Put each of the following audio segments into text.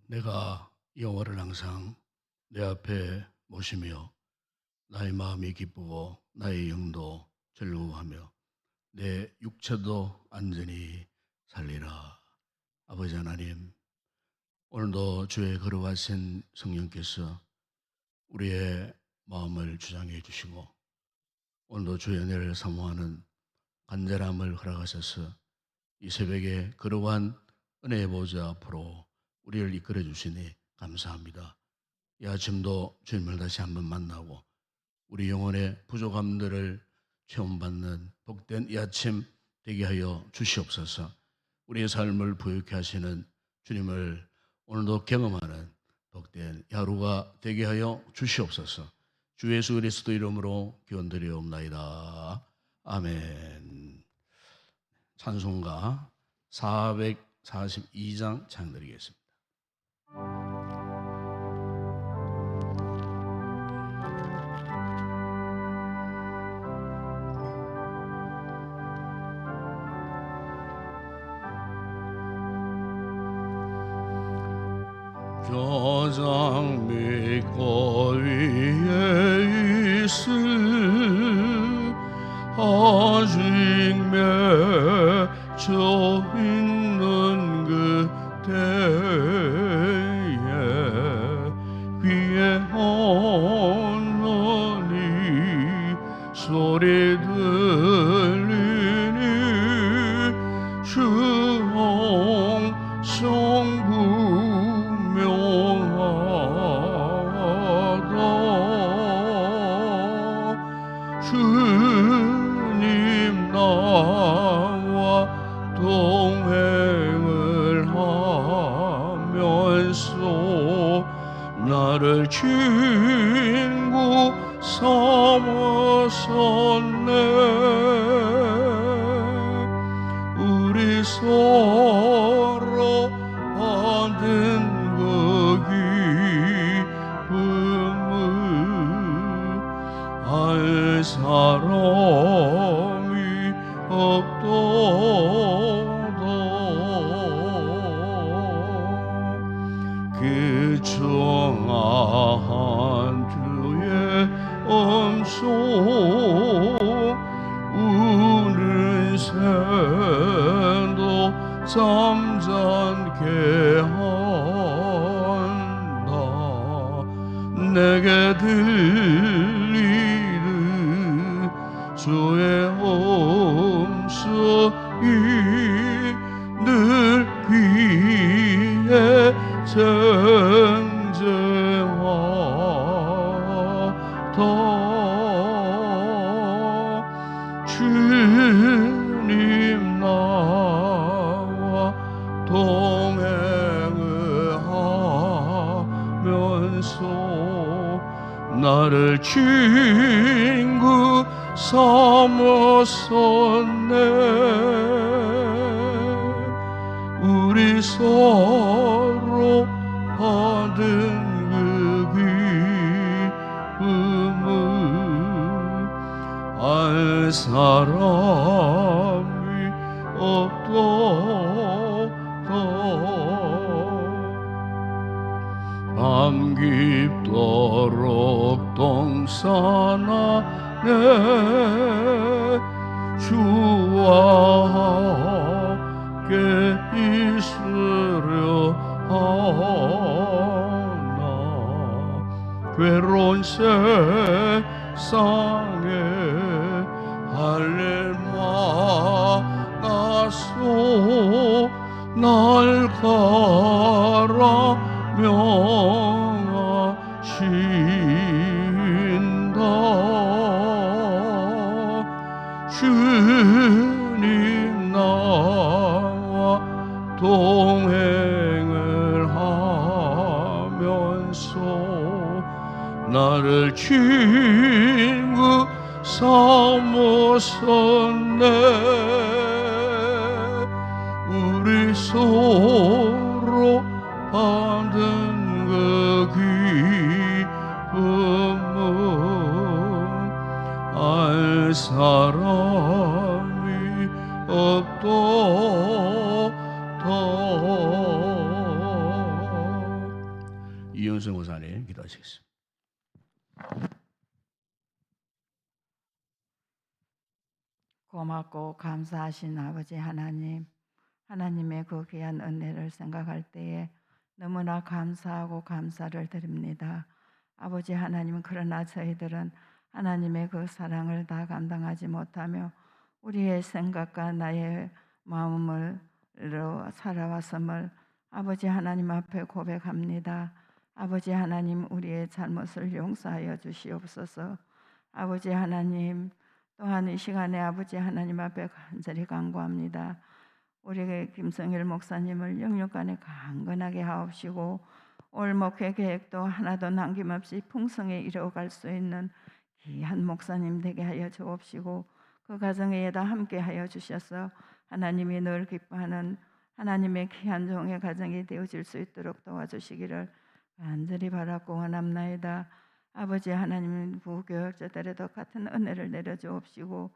내가 여호와를 항상 내 앞에 모시며 나의 마음이 기쁘고 나의 영도 즐거워하며 내 육체도 안전히 살리라. 아버지 하나님, 오늘도 주의 걸어가신 성령께서 우리의 마음을 주장해 주시고 오늘도 주의 은혜를 사모하는 간절함을 허락하셔서 이 새벽에 거룩한 은혜의 보좌 앞으로 우리를 이끌어 주시니 감사합니다. 이 아침도 주님을 다시 한번 만나고 우리 영혼의 부족함들을 체험받는 복된 이 아침 되게 하여 주시옵소서. 우리의 삶을 부유케 하시는 주님을 오늘도 경험하는 복된 하루가 되게 하여 주시옵소서. 주 예수 그리스도 이름으로 기원드리옵나이다. 아멘. 찬송가 442장 찬양드리겠습니다. 교장 믿고 위에 있을 아직 맺혀 있는 그때에 귀에 하나님 소리 들리니 주홍 성부 주님 나와 동행을 하면서 나를 친구 삼았었네. 우리 서로 받은 그 기쁨을 알 사람이 없도다. 그 청아한 주의 음성 우는 새도 잠잠케 한다. 내게 들리는 주의 음성이 늘 귀에 쟁쟁하다. 주님 나와 동행을 하면서 나를 친구 삼았었네. 우리 서로 받은 그 기쁨을 알 사람이 없도다. 밤 깊도록 동산 안에 주와 함께 있으려 하나. 괴로운 세상에 할례 많아서 날 가라 명하신다. 주님 나와 동행을 하면서 나를 친구 삼았었네. 우리 서로 받은 그 기쁨은 알 사람이 없도다. 최은수 목사님 기도하시겠습니다. 고맙고 감사하신 아버지 하나님, 하나님의 그 귀한 은혜를 생각할 때에 너무나 감사하고 감사를 드립니다. 아버지 하나님, 그러나 저희들은 하나님의 그 사랑을 다 감당하지 못하며 우리의 생각과 나의 마음으로 살아왔음을 아버지 하나님 앞에 고백합니다. 아버지 하나님, 우리의 잘못을 용서하여 주시옵소서. 아버지 하나님, 또한 이 시간에 아버지 하나님 앞에 간절히 간구합니다. 우리 김성일 목사님을 영육간에 강건하게 하옵시고 올 목회 계획도 하나도 남김없이 풍성히 이루어갈 수 있는 귀한 목사님 되게 하여 주옵시고 그 가정에다 함께 하여 주셔서 하나님이 늘 기뻐하는 하나님의 귀한 종의 가정이 되어질 수 있도록 도와주시기를 간절히 바라고 원합나이다. 아버지 하나님, 부교역자들에도 같은 은혜를 내려주옵시고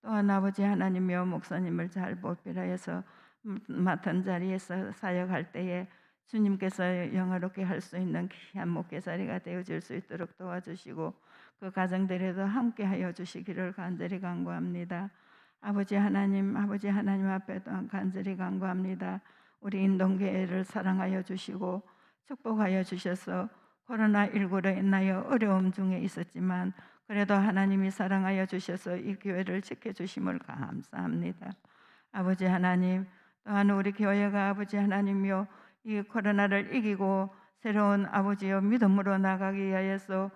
또한 아버지 하나님이여 목사님을 잘 보필하여서 맡은 자리에서 사역할 때에 주님께서 영화롭게 할 수 있는 귀한 목회자리가 되어질 수 있도록 도와주시고 그 가정들에도 함께하여 주시기를 간절히 간구합니다. 아버지 하나님 앞에 또한 간절히 간구합니다. 우리 인동교회를 사랑하여 주시고 축복하여 주셔서 코로나19로 인하여 어려움 중에 있었지만 그래도 하나님이 사랑하여 주셔서 이 교회를 지켜주심을 감사합니다. 아버지 하나님, 또한 우리 교회가 아버지 하나님이여 이 코로나를 이기고 새로운 아버지여 믿음으로 나가기 위하여서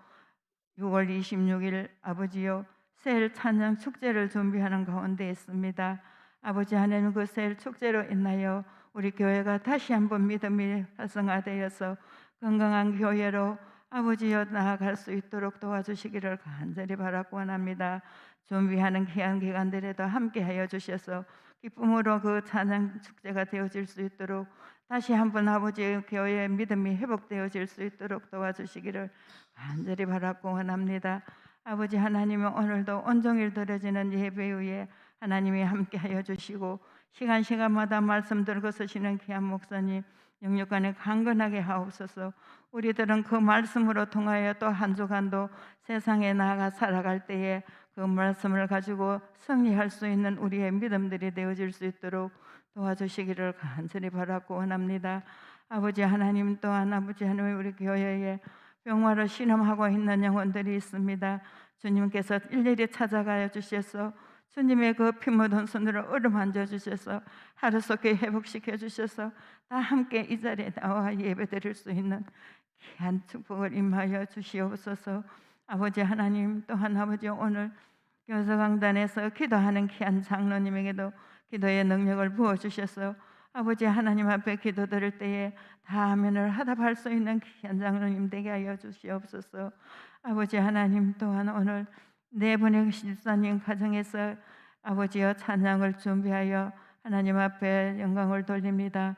6월 26일 아버지여 새 찬양 축제를 준비하는 가운데 있습니다. 아버지 하나님, 그 새 축제로 인하여 우리 교회가 다시 한번 믿음이 활성화되어서 건강한 교회로 아버지여 나아갈 수 있도록 도와주시기를 간절히 바라고 원합니다. 준비하는 귀한 기간들에도 함께하여 주셔서 기쁨으로 그 찬양 축제가 되어질 수 있도록 다시 한번 아버지의 교회의 믿음이 회복되어질 수 있도록 도와주시기를 간절히 바라고 원합니다. 아버지 하나님은 오늘도 온종일 드려지는 예배 후에 하나님이 함께하여 주시고 시간마다 말씀 들고 서시는 귀한 목사님 영육간에 강건하게 하옵소서. 우리들은 그 말씀으로 통하여 또 한 주간도 세상에 나아가 살아갈 때에 그 말씀을 가지고 승리할 수 있는 우리의 믿음들이 되어질 수 있도록 도와주시기를 간절히 바라고 원합니다. 아버지 하나님, 또한 아버지 하나님, 우리 교회에 병화로 신음하고 있는 영혼들이 있습니다. 주님께서 일일이 찾아가여 주셔서 주님의 그 피 묻은 손으로 어루만져 주셔서 하루속히 회복시켜 주셔서 다 함께 이 자리에 나와 예배드릴 수 있는 귀한 축복을 임하여 주시옵소서. 아버지 하나님, 또한 아버지 오늘 교서강단에서 기도하는 귀한 장로님에게도 기도의 능력을 부어주셔서 아버지 하나님 앞에 기도드릴 때에 다 아멘을 하답할 수 있는 귀한 장로님 되게 하여 주시옵소서. 아버지 하나님, 또한 오늘 네 분의 집사님 가정에서 아버지여 찬양을 준비하여 하나님 앞에 영광을 돌립니다.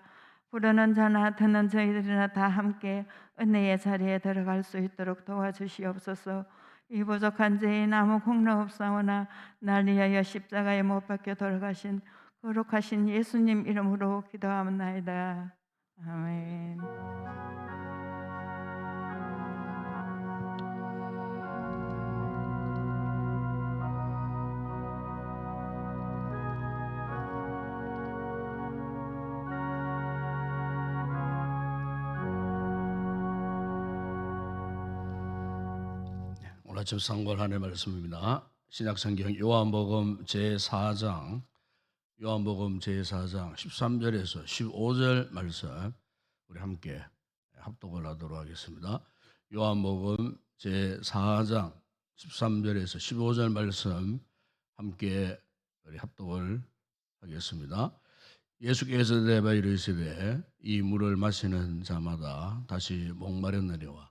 부르는 자나 듣는 저희들이나 다 함께 은혜의 자리에 들어갈 수 있도록 도와주시옵소서. 이 부족한 죄인 아무 공로 없사오나 날 위하여 십자가에 못 박혀 돌아가신 거룩하신 예수님 이름으로 기도하옵나이다. 아멘. 오늘 아침 상고할 하나님의 말씀입니다. 신약성경 요한복음 제4장 13절에서 15절 말씀 우리 함께 합독을 하도록 하겠습니다. 요한복음 제4장 13절에서 15절 말씀 함께 우리 합독을 하겠습니다. 예수께서 대답하여 이르시되 이 물을 마시는 자마다 다시 목마르느니와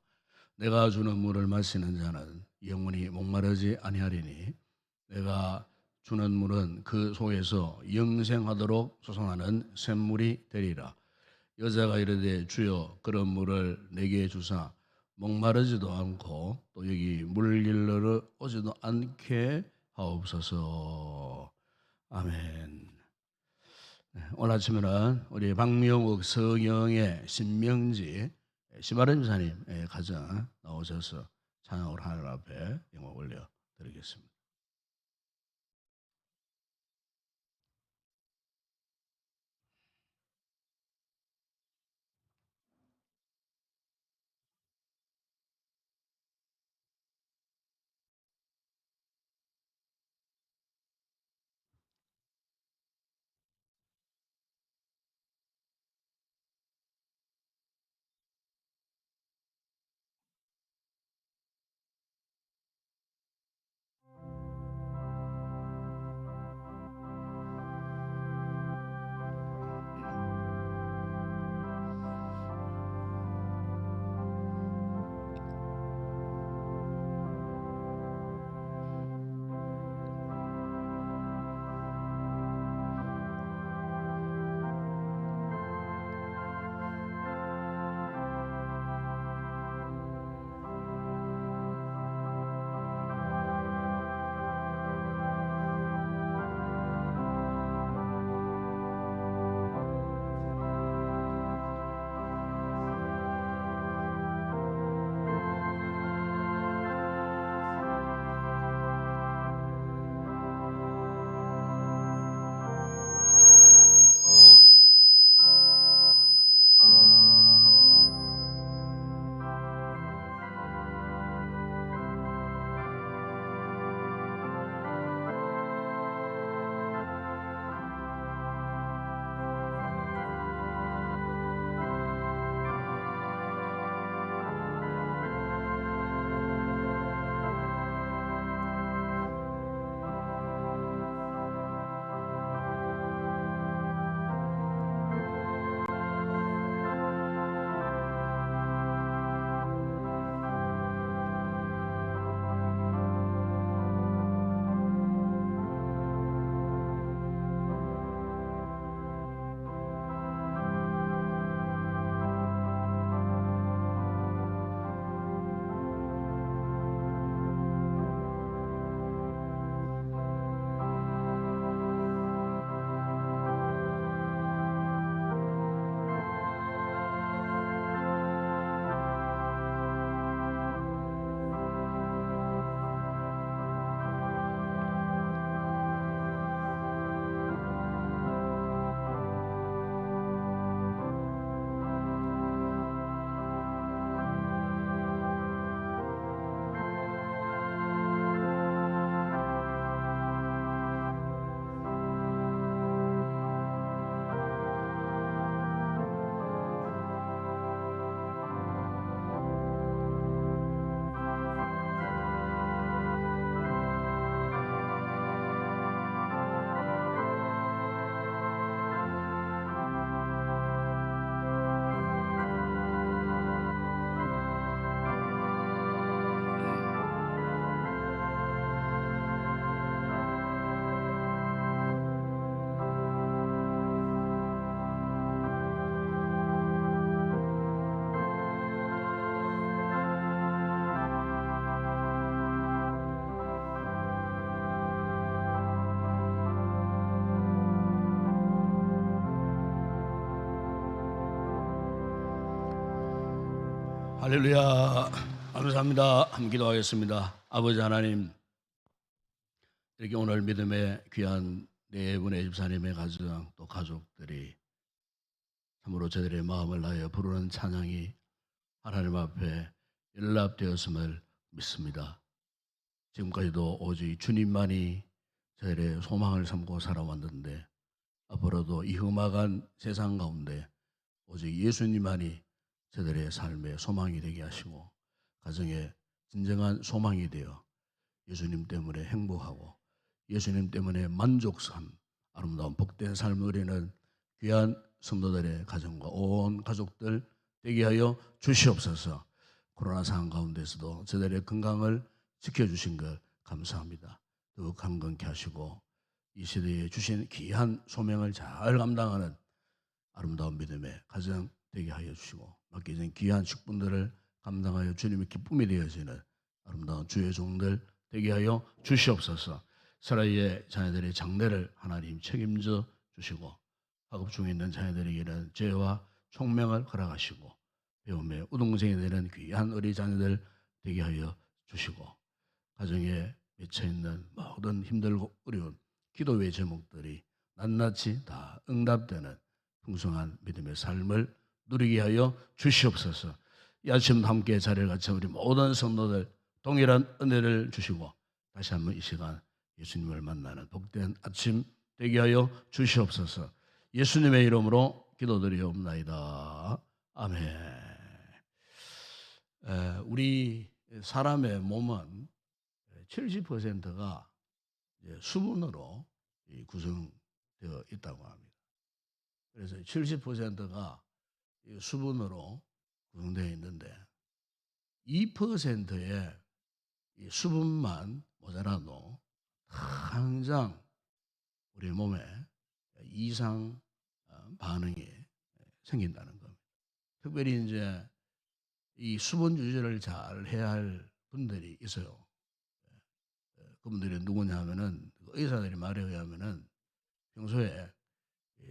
내가 주는 물을 마시는 자는 영원히 목마르지 아니하리니 내가 주는 물은 그 속에서 영생하도록 솟아나는 샘물이 되리라. 여자가 이르되 주여 그런 물을 내게 주사 목마르지도 않고 또 여기 물길러 오지도 않게 하옵소서. 아멘. 오늘 아침에는 우리 박명욱 성영의 신명지 시바른 집사님 가정 나오셔서 찬양으로 하나님 앞에 영광 올려 드리겠습니다. 할렐루야. 감사합니다. 함께 기도하겠습니다. 아버지 하나님, 이렇게 오늘 믿음의 귀한 네 분의 집사님의 가정 또 가족들이 참으로 저들의 마음을 다하여 부르는 찬양이 하나님 앞에 연락되었음을 믿습니다. 지금까지도 오직 주님만이 저희의 소망을 삼고 살아왔는데 앞으로도 이 험악한 세상 가운데 오직 예수님만이 저들의 삶의 소망이 되게 하시고 가정의 진정한 소망이 되어 예수님 때문에 행복하고 예수님 때문에 만족함, 아름다운 복된 삶을 누리는 귀한 성도들의 가정과 온 가족들 되게 하여 주시옵소서. 코로나 상황 가운데서도 저들의 건강을 지켜주신 것 감사합니다. 더욱 강건케 하시고 이 시대에 주신 귀한 소명을 잘 감당하는 아름다운 믿음의 가정 되게 하여 주시고 맡겨진 귀한 직분들을 감당하여 주님의 기쁨이 되어지는 아름다운 주의 종들 되게 하여 주시옵소서. 사라이의 자녀들의 장래를 하나님 책임져 주시고 학업 중에 있는 자녀들에게는 죄와 총명을 허락하시고 배움에 우등생이 되는 귀한 어린 자녀들 되게 하여 주시고, 가정에 맺혀 있는 모든 힘들고 어려운 기도의 제목들이 낱낱이 다 응답되는 풍성한 믿음의 삶을 누리게 하여 주시옵소서. 이 아침도 함께 자리를 갖춘 우리 모든 성도들 동일한 은혜를 주시고, 다시 한번 이 시간 예수님을 만나는 복된 아침 되게 하여 주시옵소서. 예수님의 이름으로 기도드리옵나이다. 아멘. 우리 사람의 몸은 70%가 수분으로 구성되어 있다고 합니다. 그래서 70%가 수분으로 구성되어 있는데 2%의 수분만 모자라도 항상 우리 몸에 이상 반응이 생긴다는 겁니다. 특별히 이제 이 수분 유지를 잘 해야 할 분들이 있어요. 그분들이 누구냐 하면은 의사들이 말에 의하면은 평소에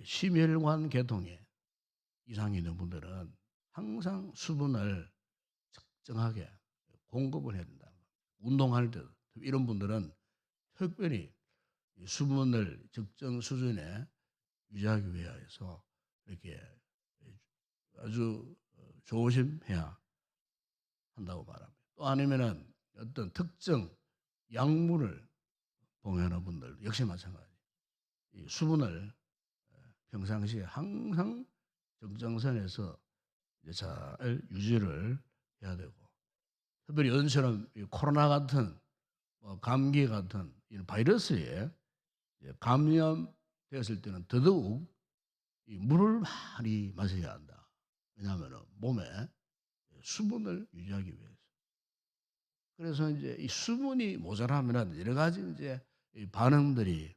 심혈관 계통에 이상이 있는 분들은 항상 수분을 적정하게 공급을 해야 된다. 운동할 때도 이런 분들은 특별히 수분을 적정 수준에 유지하기 위해서 이렇게 아주 조심해야 한다고 말합니다. 또 아니면은 어떤 특정 약물을 복용하는 분들 역시 마찬가지. 이 수분을 평상시에 항상 적정선에서 잘 유지를 해야 되고, 특별히 요즘처럼 코로나 같은 감기 같은 이런 바이러스에 감염되었을 때는 더더욱 이 물을 많이 마셔야 한다. 왜냐하면 몸에 수분을 유지하기 위해서. 그래서 이제 이 수분이 모자라면 여러 가지 이제 이 반응들이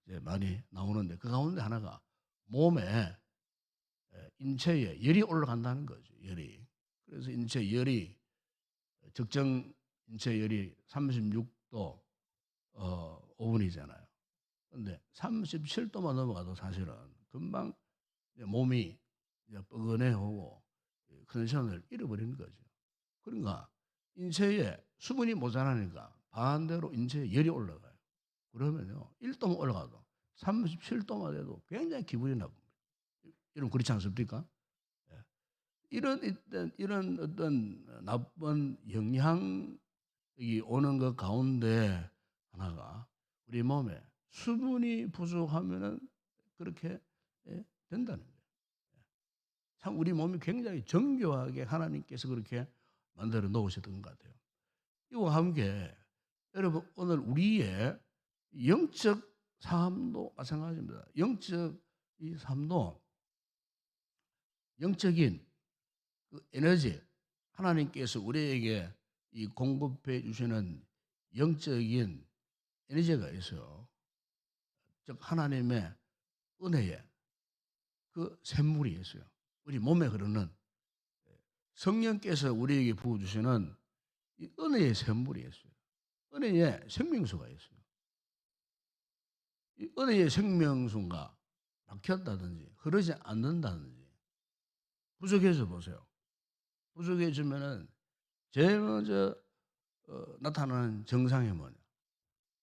이제 많이 나오는데, 그 가운데 하나가 몸에 인체에 열이 올라간다는 거죠. 열이. 그래서 인체 열이 적정 인체 열이 36도 5분이잖아요. 근데 37도만 넘어가도 사실은 금방 몸이 이제 뻐근해오고 컨디션을 잃어버리는 거죠. 그러니까 인체에 수분이 모자라니까 반대로 인체에 열이 올라가요. 그러면요 1도만 올라가도 37도만 돼도 굉장히 기분이 나쁩니다. 이런 그렇지 않습니까? 예. 이런 어떤 나쁜 영향이 오는 것 가운데 하나가 우리 몸에 수분이 부족하면은 그렇게 된다는 거예요. 참 우리 몸이 굉장히 정교하게 하나님께서 그렇게 만들어 놓으셨던 것 같아요. 이와 함께 여러분 오늘 우리의 영적 삶도 마찬가지입니다. 영적 이 삶도 영적인 그 에너지 하나님께서 우리에게 이 공급해 주시는 영적인 에너지가 있어요. 즉 하나님의 은혜에 그 샘물이 있어요. 우리 몸에 흐르는 성령께서 우리에게 부어주시는 이 은혜의 샘물이 있어요. 은혜의 생명수가 있어요. 이 은혜의 생명수가 막혔다든지 흐르지 않는다든지 부족해져 보세요. 부족해지면은 제일 먼저 나타나는 증상이 뭐냐?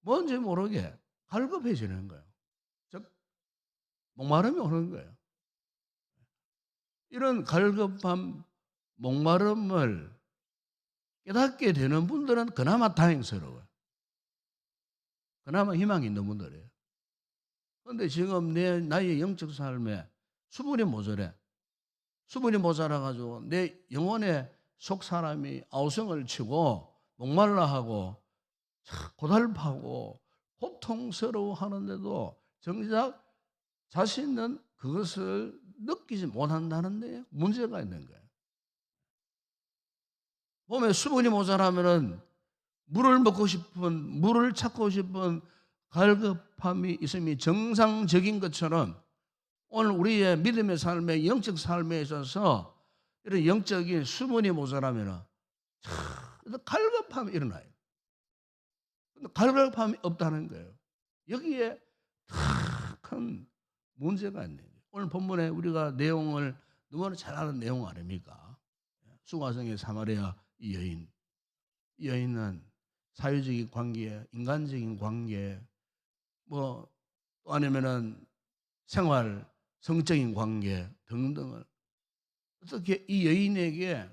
뭔지 모르게 갈급해지는 거예요. 즉 목마름이 오는 거예요. 이런 갈급함, 목마름을 깨닫게 되는 분들은 그나마 다행스러워요. 그나마 희망이 있는 분들이에요. 그런데 지금 나의 영적 삶에 수분이 모자래. 수분이 모자라가지고 내 영혼의 속 사람이 아우성을 치고 목말라 하고 고달파고 고통스러워 하는데도 정작 자신은 그것을 느끼지 못한다는 데 문제가 있는 거예요. 몸에 수분이 모자라면은 물을 먹고 싶은, 물을 찾고 싶은 갈급함이 있음이 정상적인 것처럼 오늘 우리의 믿음의 삶에 영적 삶에 있어서 이런 영적인 수분이 모자라면 갈급함이 일어나요. 근데 갈급함이 없다는 거예요. 여기에 큰 문제가 있는 거예요. 오늘 본문에 우리가 내용을 너무나 잘 아는 내용 아닙니까? 수가성의 사마리아 이 여인. 이 여인은 사회적인 관계, 인간적인 관계, 뭐 또 아니면은 생활, 성적인 관계 등등을 어떻게 이 여인에게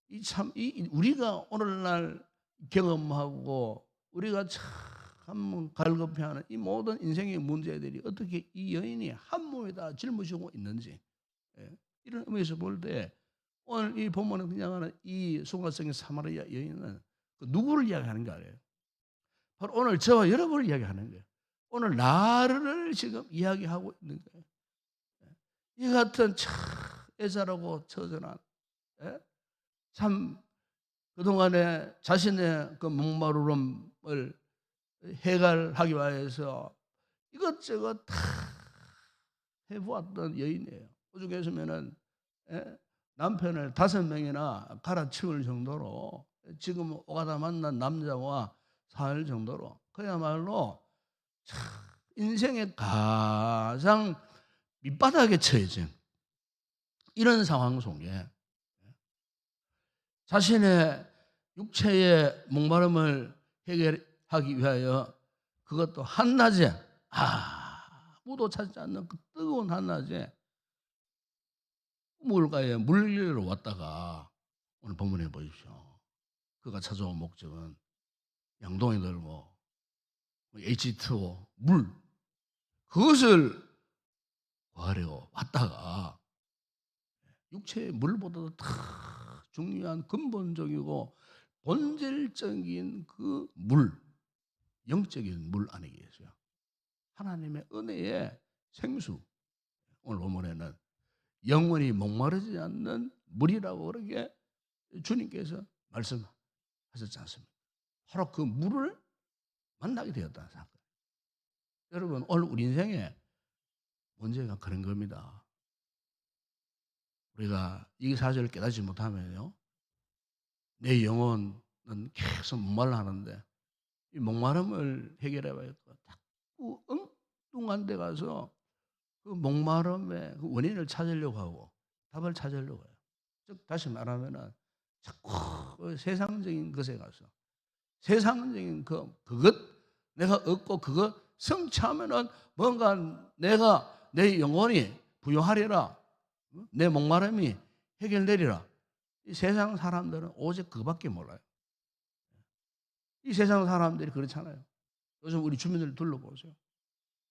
이 우리가 오늘날 경험하고 우리가 참 갈급해하는 이 모든 인생의 문제들이 어떻게 이 여인이 한 몸에 다 짊어지고 있는지, 예, 이런 의미에서 볼 때 오늘 이 본문에 등장하는 이 송가성의 사마리아 여인은 그 누구를 이야기하는 게 아니에요. 바로 오늘 저와 여러분을 이야기하는 거예요. 오늘 나를 지금 이야기하고 있는 거예요. 이 같은 참 애절하고 처절한, 예? 참 그동안에 자신의 그 목마름을 해결하기 위해서 이것저것 다 해보았던 여인이에요. 오죽했으면은, 예? 남편을 5명이나 갈아치울 정도로, 지금 오가다 만난 남자와 살 정도로 그야말로 참 인생의 가장 밑바닥에 처해진 이런 상황 속에 자신의 육체의 목마름을 해결하기 위하여 그것도 한낮에, 아무도 찾지 않는 그 뜨거운 한낮에 물가에 물리러 왔다가 오늘 본문에 보십시오. 그가 찾아온 목적은 양동이 들고 H2O 물, 그것을 구하려고 왔다가 육체의 물보다도 더 중요한 근본적이고 본질적인 그 물, 영적인 물 안에 계세요. 하나님의 은혜의 생수. 오늘 본문에는 영원히 목마르지 않는 물이라고 그렇게 주님께서 말씀하셨지 않습니까? 바로 그 물을 만나게 되었다는 사건. 여러분, 오늘 우리 인생에 문제가 그런 겁니다. 우리가 이 사실을 깨닫지 못하면요, 내 영혼은 계속 목말라 하는데 이 목마름을 해결해 봐야 자꾸 엉뚱한 데 가서 그 목마름의 그 원인을 찾으려고 하고 답을 찾으려고 해요. 즉 다시 말하면은 자꾸 그 세상적인 것에 가서 세상적인 그것 내가 얻고 그것 성취하면은 뭔가 내 영혼이 부유하리라, 내 목마름이 해결되리라. 이 세상 사람들은 오직 그거밖에 몰라요. 이 세상 사람들이 그렇잖아요. 요즘 우리 주민들 둘러보세요.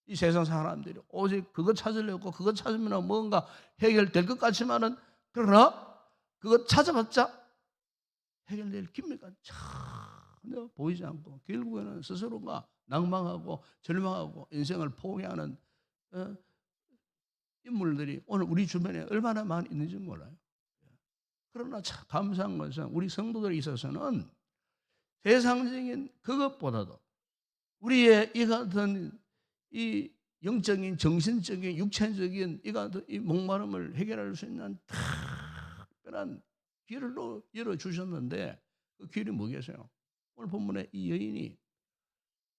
이 세상 사람들이 오직 그것 찾으려고 그것 찾으면 뭔가 해결될 것 같지만은 그러나 그것 찾아봤자 해결될 기미가 전혀 보이지 않고 결국에는 스스로가 낭망하고 절망하고 인생을 포기하는 인물들이 오늘 우리 주변에 얼마나 많이 있는지 몰라요. 그러나 참 감사한 것은 우리 성도들에 있어서는 세상적인 그것보다도 우리의 이 같은 이 영적인, 정신적인, 육체적인 이 같은 이 목마름을 해결할 수 있는 특별한 길을 열어주셨는데 그 길이 뭐겠어요? 오늘 본문에 이 여인이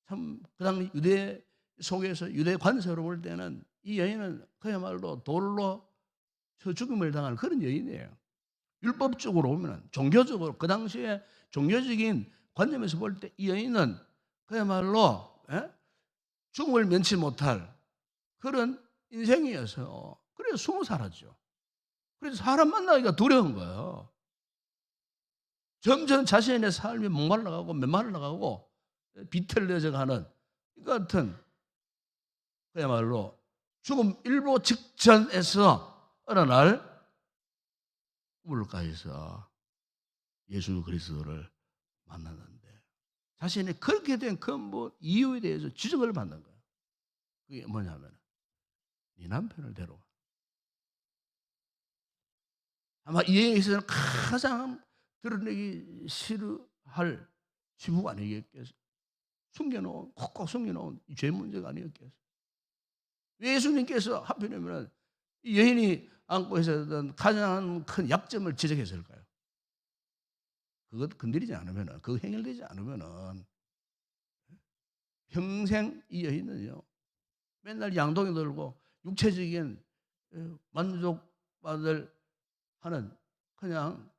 참 그 당시 유대 속에서 유대 관세로 볼 때는 이 여인은 그야말로 돌로 쳐 죽임을 당할 그런 여인이에요. 율법적으로 보면 종교적으로 그 당시에 종교적인 관점에서 볼 때 이 여인은 그야말로 죽음을 면치 못할 그런 인생이어서 그래서 숨어 살았죠. 그래서 사람 만나기가 두려운 거예요. 점점 자신의 삶이 목말라가고 메말라가고 비틀려져 가는 이 같은 그야말로 죽음 일보 직전에서 어느 날 우물가에서 예수 그리스도를 만났는데 자신이 그렇게 된 근본 이유에 대해서 지적을 받는 거예요. 그게 뭐냐면 네 남편을 데려와. 아마 이 여인에 있어서는 가장 드러내기 싫어할 지부가 아니겠겠어요. 숨겨놓은 콕콕 숨겨놓은 이 죄 문제가 아니었겠어요. 왜 예수님께서 하필이면 이 여인이 안고 있었던 가장 큰 약점을 지적했을까요? 그것 건드리지 않으면은, 그거 해결되지 않으면은 평생 이 여인은요 맨날 양동이 들고 육체적인 만족받을 하는 그냥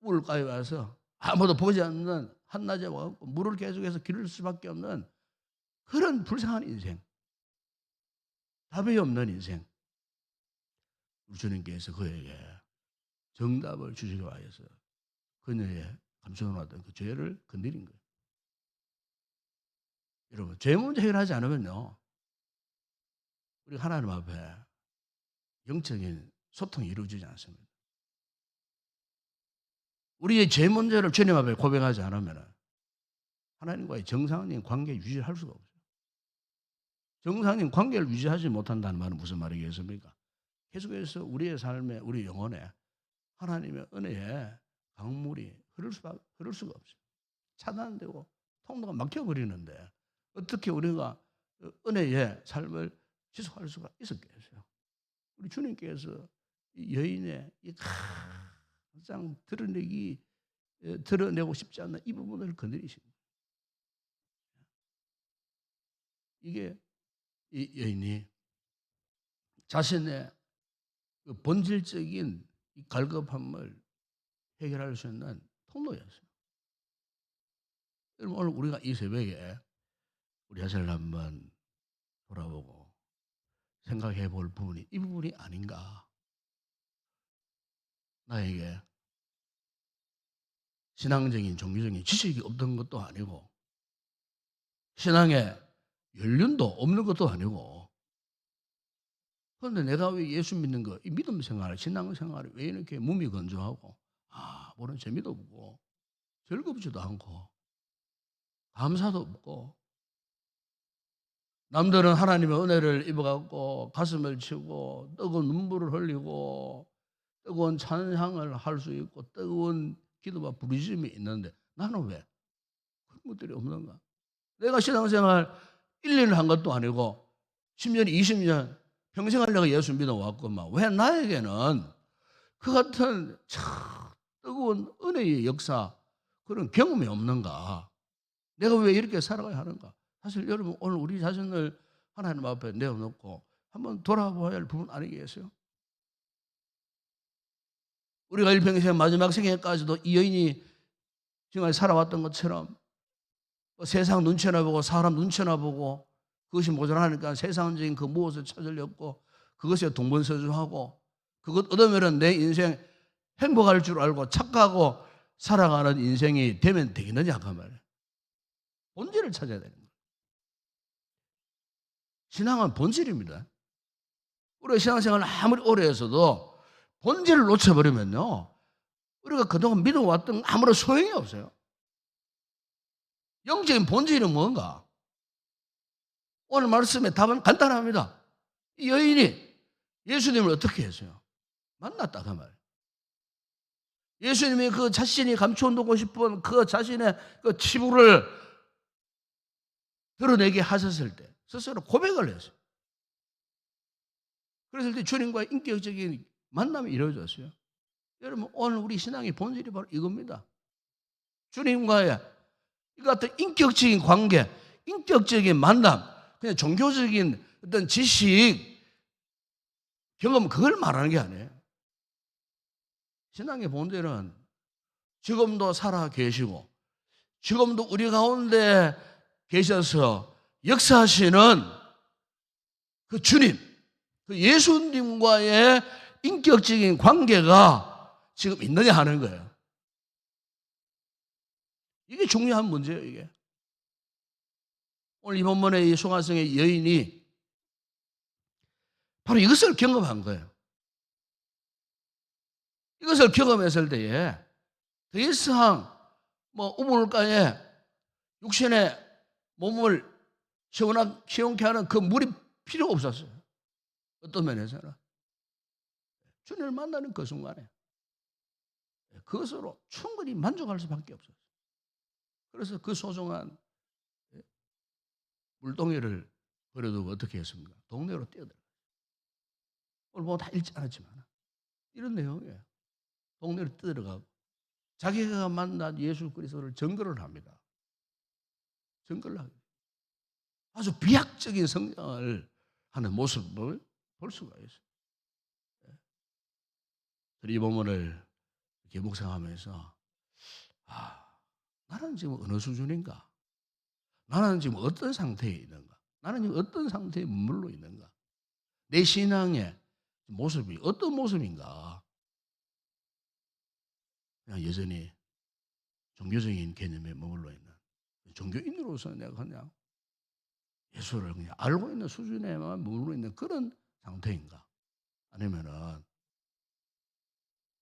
우물가에 와서 아무도 보지 않는 한낮에 와서 물을 계속해서 기를 수밖에 없는 그런 불쌍한 인생, 답이 없는 인생. 우리 주님께서 그에게 정답을 주시기 위해서 그녀의 감춰놓았던 그 죄를 건드린 거예요. 여러분, 죄 문제 해결하지 않으면요, 우리 하나님 앞에 영적인 소통이 이루어지지 않습니다. 우리의 죄 문제를 주님 앞에 고백하지 않으면 하나님과의 정상적인 관계 유지를 할 수가 없어요. 정상적인 관계를 유지하지 못한다는 말은 무슨 말이겠습니까? 계속해서 우리의 삶에, 우리 영혼에 하나님의 은혜에 강물이 흐를 수가 없어요. 차단되고 통로가 막혀버리는데 어떻게 우리가 은혜의 삶을 지속할 수가 있었겠어요? 우리 주님께서 이 여인의 이 가장 드러내고 싶지 않는 이 부분을 건드리신 거예요. 이게 이 여인이 자신의 그 본질적인 이 갈급함을 해결할 수 있는 통로였어요. 여러분, 오늘 우리가 이 새벽에 우리 자신을 한번 돌아보고 생각해 볼 부분이 이 부분이 아닌가. 나에게 신앙적인 종교적인 지식이 없던 것도 아니고 신앙에 연륜도 없는 것도 아니고, 그런데 내가 왜 예수 믿는 거, 이 믿음 생활, 신앙 생활이 왜 이렇게 무미건조하고 뭐는 재미도 없고 즐겁지도 않고 감사도 없고, 남들은 하나님의 은혜를 입어갖고 가슴을 치고 뜨거운 눈물을 흘리고 뜨거운 찬양을 할 수 있고 뜨거운 기도와 부르짖음이 있는데 나는 왜 그런 것들이 없는가? 내가 신앙생활 1년을 한 것도 아니고 10년, 20년 평생을 내가 예수 믿어왔구만. 왜 나에게는 그 같은 참 뜨거운 은혜의 역사, 그런 경험이 없는가? 내가 왜 이렇게 살아가야 하는가? 사실 여러분, 오늘 우리 자신을 하나님 앞에 내어놓고 한번 돌아봐야 할 부분 아니겠어요? 우리가 일평생 마지막 생애까지도 이 여인이 정말 살아왔던 것처럼 세상 눈치나 보고 사람 눈치나 보고 그것이 모자라니까 세상적인 그 무엇을 찾으려고 그것에 동분서주하고 그것 얻으면 내 인생 행복할 줄 알고 착각하고 살아가는 인생이 되면 되겠느냐 그 말이에요. 본질을 찾아야 되는 거예요. 신앙은 본질입니다. 우리가 신앙생활을 아무리 오래 해서도 본질을 놓쳐버리면요, 우리가 그동안 믿어왔던 아무런 소용이 없어요. 영적인 본질은 뭔가? 오늘 말씀의 답은 간단합니다. 이 여인이 예수님을 어떻게 했어요? 만났다 그 말. 예수님이 그 자신이 감춰두고 싶은 그 자신의 그 치부를 드러내게 하셨을 때 스스로 고백을 했어요. 그랬을 때 주님과의 인격적인 만남이 이루어졌어요. 여러분, 오늘 우리 신앙의 본질이 바로 이겁니다. 주님과의 이 같은 인격적인 관계, 인격적인 만남, 그냥 종교적인 어떤 지식, 경험, 그걸 말하는 게 아니에요. 신앙의 본질은 지금도 살아 계시고 지금도 우리 가운데 계셔서 역사하시는 그 주님, 그 예수님과의 인격적인 관계가 지금 있느냐 하는 거예요. 이게 중요한 문제예요, 이게. 오늘 이 본문의 이 송화성의 여인이 바로 이것을 경험한 거예요. 이것을 경험했을 때에 더 이상 우물가에 육신의 몸을 시원케 하는 그 물이 필요 없었어요. 어떤 면에서는 주님을 만나는 그 순간에 그것으로 충분히 만족할 수밖에 없었어요. 그래서 그 소중한 물동이를 버려두고 어떻게 했습니까? 동네로 뛰어들어요. 오늘 보면 다 읽지 않았지만 이런 내용이에요. 동네로 뛰어들어가고 자기가 만난 예수 그리스도를 증거를 합니다. 증거를 하고 아주 비약적인 성장을 하는 모습을 볼 수가 있어요. 이 부분을 이렇게 묵상하면서 나는 지금 어느 수준인가? 나는 지금 어떤 상태에 있는가? 나는 지금 어떤 상태에 머물러 있는가? 내 신앙의 모습이 어떤 모습인가? 그냥 여전히 종교적인 개념에 머물러 있는 종교인으로서 내가 그냥 예수를 그냥 알고 있는 수준에만 머물러 있는 그런 상태인가? 아니면은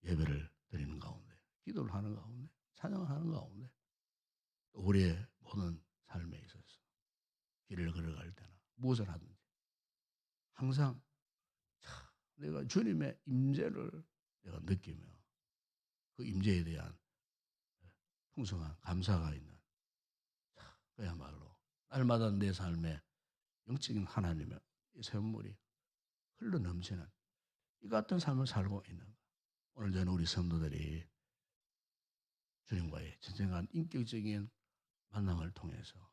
예배를 드리는 가운데, 기도를 하는 가운데, 찬양을 하는 가운데, 또 우리의 모든 삶에 있어서 길을 걸어갈 때나 무엇을 하든지 항상 내가 주님의 임재를 내가 느끼며 그 임재에 대한 풍성한 감사가 있는 그야말로 날마다 내 삶에 영적인 하나님의 이 샘물이 흘러넘치는 이 같은 삶을 살고 있는 오늘 저는 우리 성도들이 주님과의 진정한 인격적인 만남을 통해서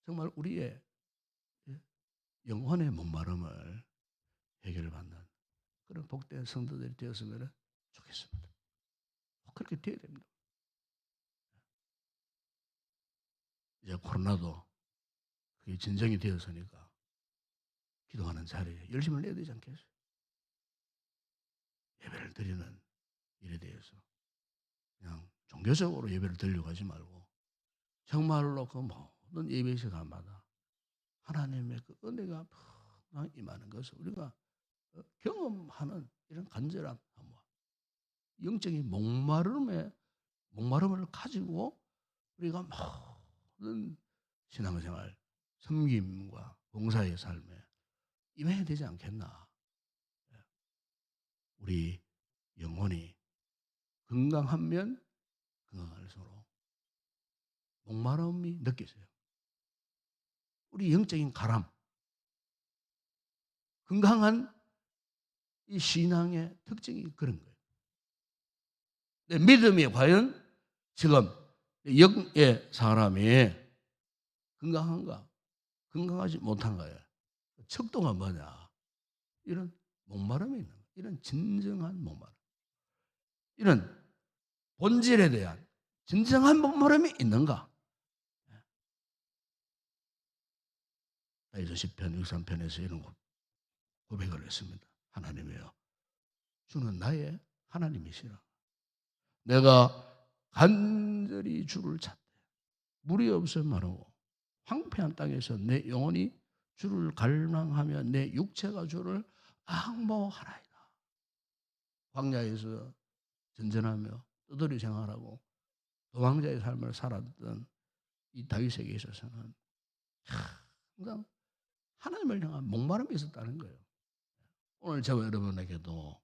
정말 우리의 영혼의 목마름을 해결받는 그런 복된 성도들이 되었으면 좋겠습니다. 그렇게 되어야 됩니다. 이제 코로나도 그게 진정이 되었으니까 기도하는 자리에 열심을 내야 되지 않겠어요? 예배를 드리는 일에 대해서 그냥 종교적으로 예배를 드리려고 하지 말고 정말로 그 모든 예배 시간마다 하나님의 그 은혜가 막 임하는 것을 우리가 경험하는 이런 간절한 영적인 목마름을 가지고 우리가 모든 신앙생활, 섬김과 봉사의 삶에 임해야 되지 않겠나. 우리 영혼이 건강하면 건강할수록 목마름이 느껴져요. 우리 영적인 가람, 건강한 이 신앙의 특징이 그런 거예요. 내 믿음이 과연 지금 영의 사람이 건강한가? 건강하지 못한가요? 척도가 뭐냐? 이런 목마름이 있는 거예요. 이런 진정한 목마름. 이런 본질에 대한 진정한 목마름이 있는가? 다윗의 시편 63편에서 이런 고백을 했습니다. 하나님이여, 주는 나의 하나님이시라. 내가 간절히 주를 찾되 물이 없어 마르고 황폐한 땅에서 내 영혼이 주를 갈망하며 내 육체가 주를 앙모하나이다. 광야에서 전전하며 떠돌이 생활하고 도망자의 삶을 살았던 이 다윗에게 있어서는 항상 하나님을 향한 목마름이 있었다는 거예요. 오늘 저와 여러분에게도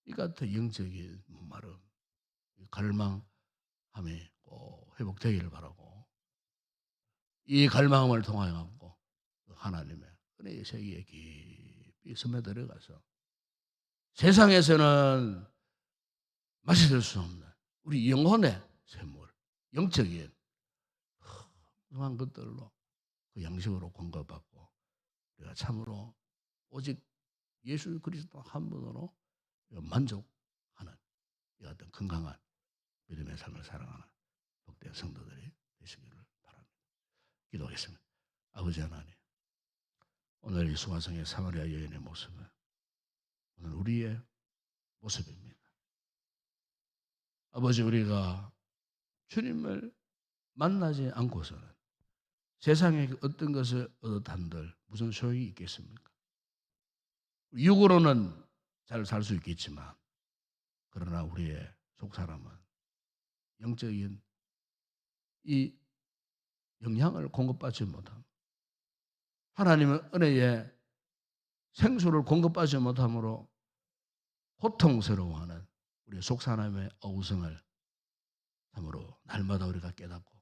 이 같은 영적인 목마름, 갈망함이 꼭 회복되기를 바라고 이 갈망함을 통하여 하나님의 은혜의 세계에 깊이 스며들어가서 세상에서는 마셔들 수 없는 우리 영혼의 샘물, 영적인 그런 것들로 그 양식으로 공급받고 우리가 참으로 오직 예수 그리스도 한 분으로 만족하는 이 같은 건강한 믿음의 삶을 살아가는 복된 성도들이 되시기를 바랍니다. 기도하겠습니다. 아버지 하나님, 오늘 이 수가성의 사마리아 여인의 모습은 오늘 우리의 모습입니다. 아버지, 우리가 주님을 만나지 않고서는 세상에 어떤 것을 얻어 한들 무슨 소용이 있겠습니까? 육으로는 잘 살 수 있겠지만 그러나 우리의 속사람은 영적인 이 영향을 공급받지 못함, 하나님의 은혜에 생수를 공급받지 못함으로 고통스러워하는 우리 속사람의 어우성을 참으로 날마다 우리가 깨닫고